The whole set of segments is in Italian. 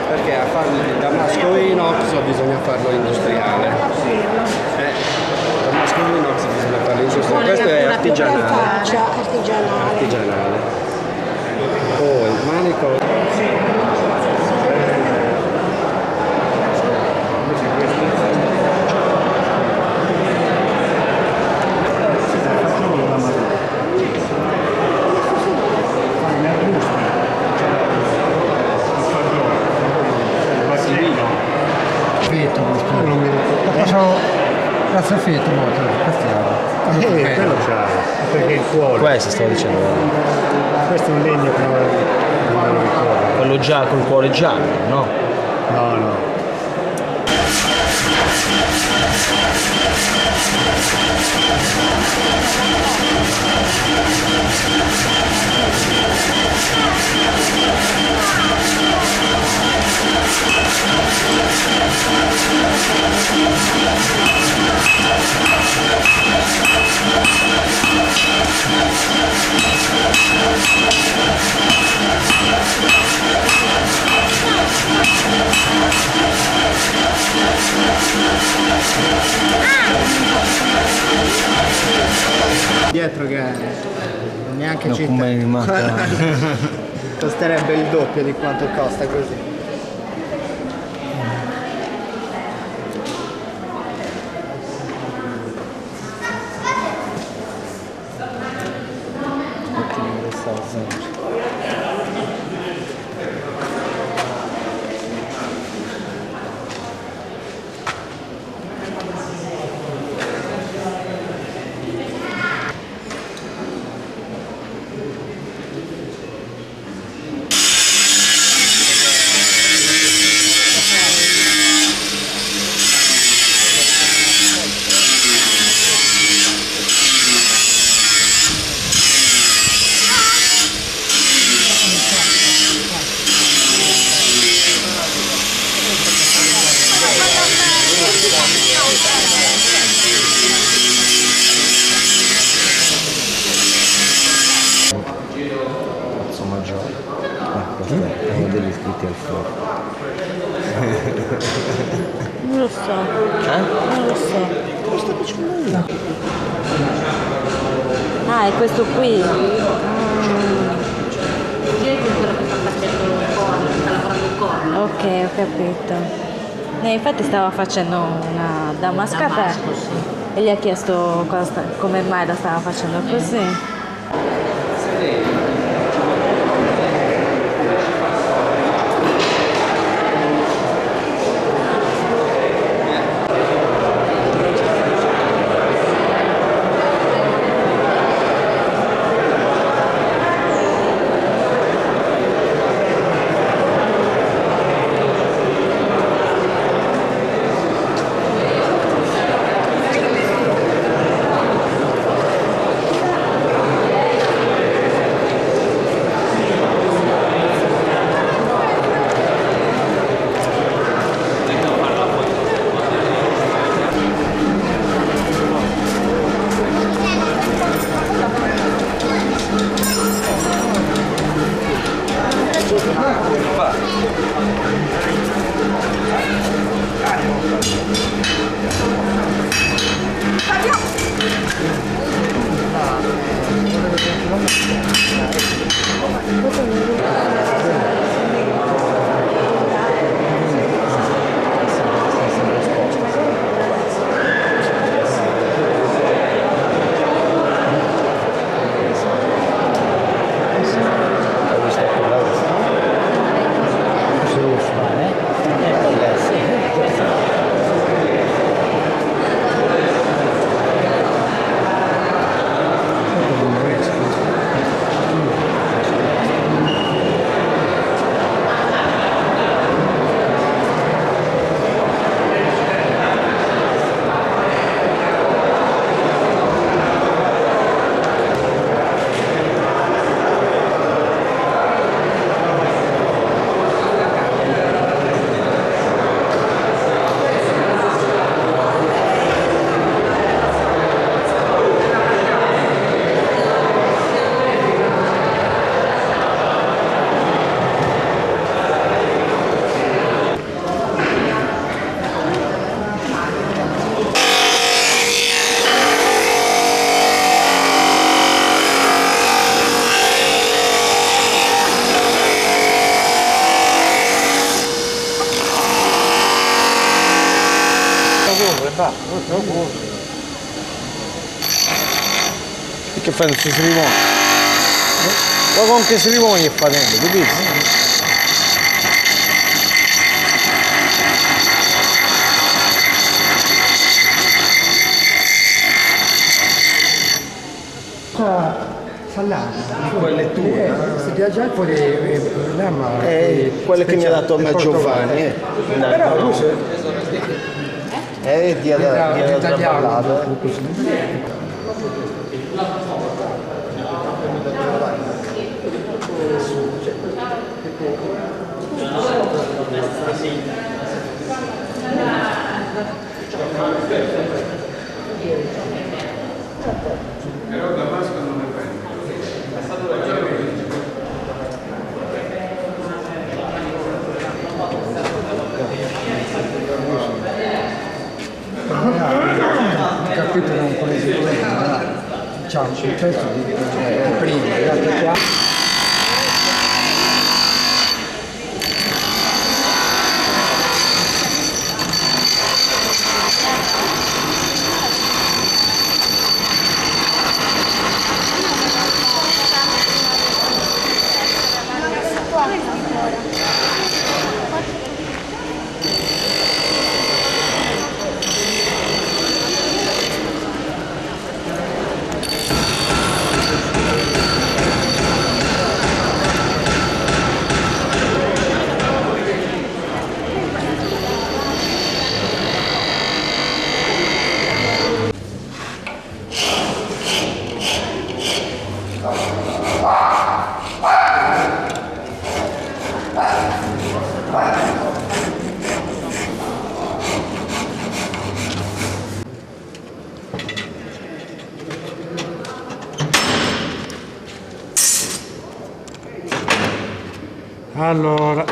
Perché a farlo di damasco inox bisogna farlo industriale. Damasco inox bisogna farlo industriale. Questo è artigianale. Artigianale. Oh, il manico. Grazie a Fietto, quello c'ha, perché il cuore. Questo stavo dicendo. Questo è un legno che non lo ricordo. Quello già col cuore giallo, no? No, no. Dietro che neanche No, città. come mi manca. Costerebbe il doppio di quanto costa così. Palazzo Maggiore. Questo è uno degli iscritti al foro. Non lo so. Non lo so. Lo sto dicendo io. Ah, è questo qui. Chi è quello che sta facendo il corno, sta lavorando il corno? Ok, ho capito. Infatti stava facendo una damascata Damasco, sì. e gli ha chiesto come mai la stava facendo così. Che fai, non si srivone? Ma con che srivoni fa dentro, capisci? Salata. Quelle tue. Si piace fuori l'amma. Quelle che mi ha dato a me Giovanni. Però lui Dia da tagliato. Il capitolo non con le diciamo sul testo di prima, gli altri qua. Allora,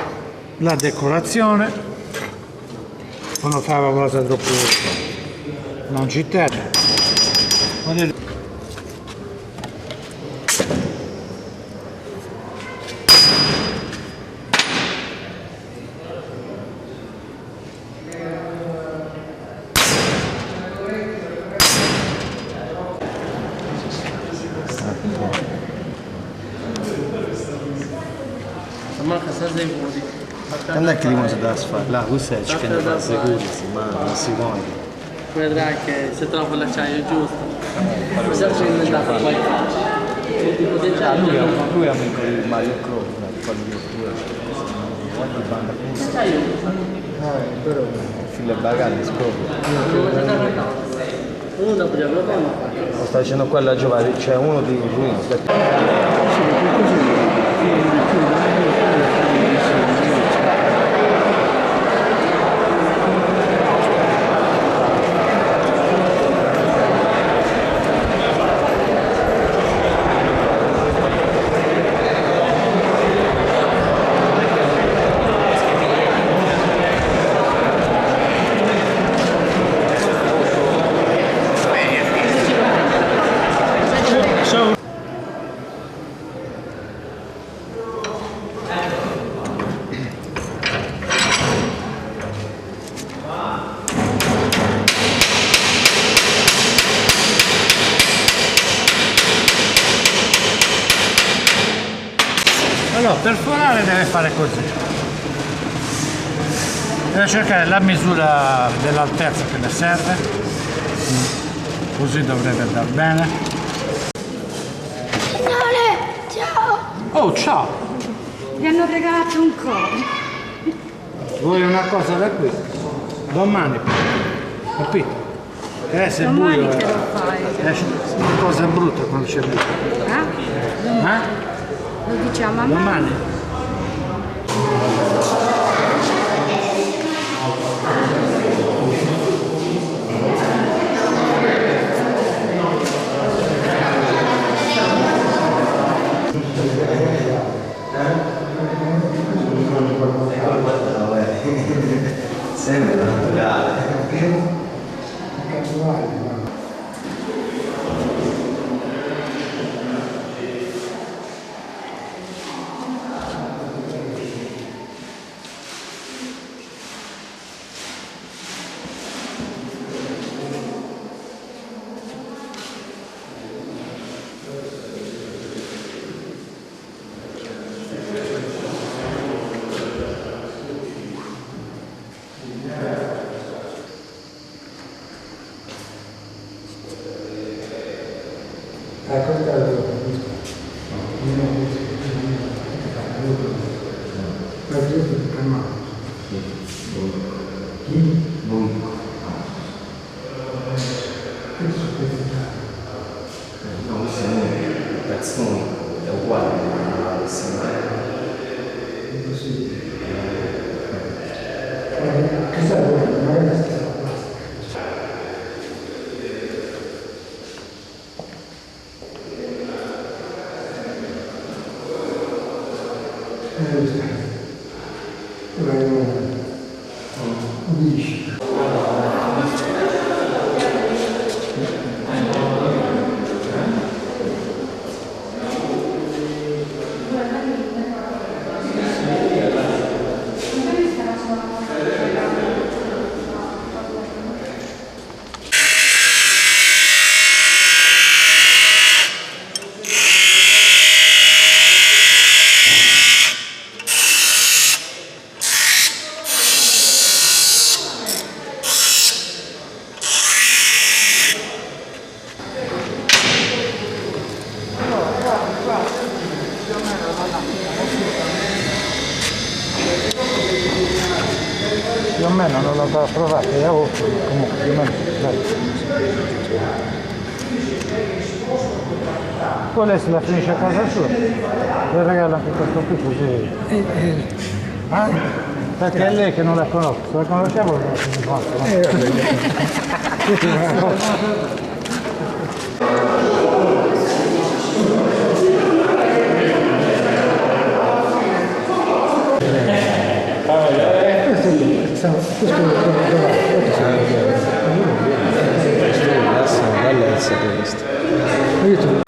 la decorazione, uno fa qualcosa troppo non ci terra. Non è che li si da fare, là, questo è che ne fa sicuri, ma non si muove. Vedrai che se trovo l'acciaio giusto. Cosa c'è inventato poi? Lui è amico di Mario Crow, quello di Ottura, qualche banda però filo bagagli scopre. Uno dopo già lo fanno. Lo sta dicendo quella giovane, c'è uno di lui. Allora, perforare deve fare così. Deve cercare la misura dell'altezza che le serve. Così dovrebbe andare bene. Signore, ciao! Oh, ciao! Mi hanno regalato un cono. Vuoi una cosa da qui? Domani, capito? Se è Domani buio, te lo fai. esce una cosa brutta quando c'è buio. Eh? Lo diciamo a mamma. Domani. Sembra naturale. Il pezzo è uguale, ma sembra. Più o meno non l'ho provata, è agosto, ma comunque più o meno. Dai. Poi lei se la finisce a casa sua, le regala anche questo qui così. Perché è lei che non la conosco, se la conoscevo non si Bella essere questo. Io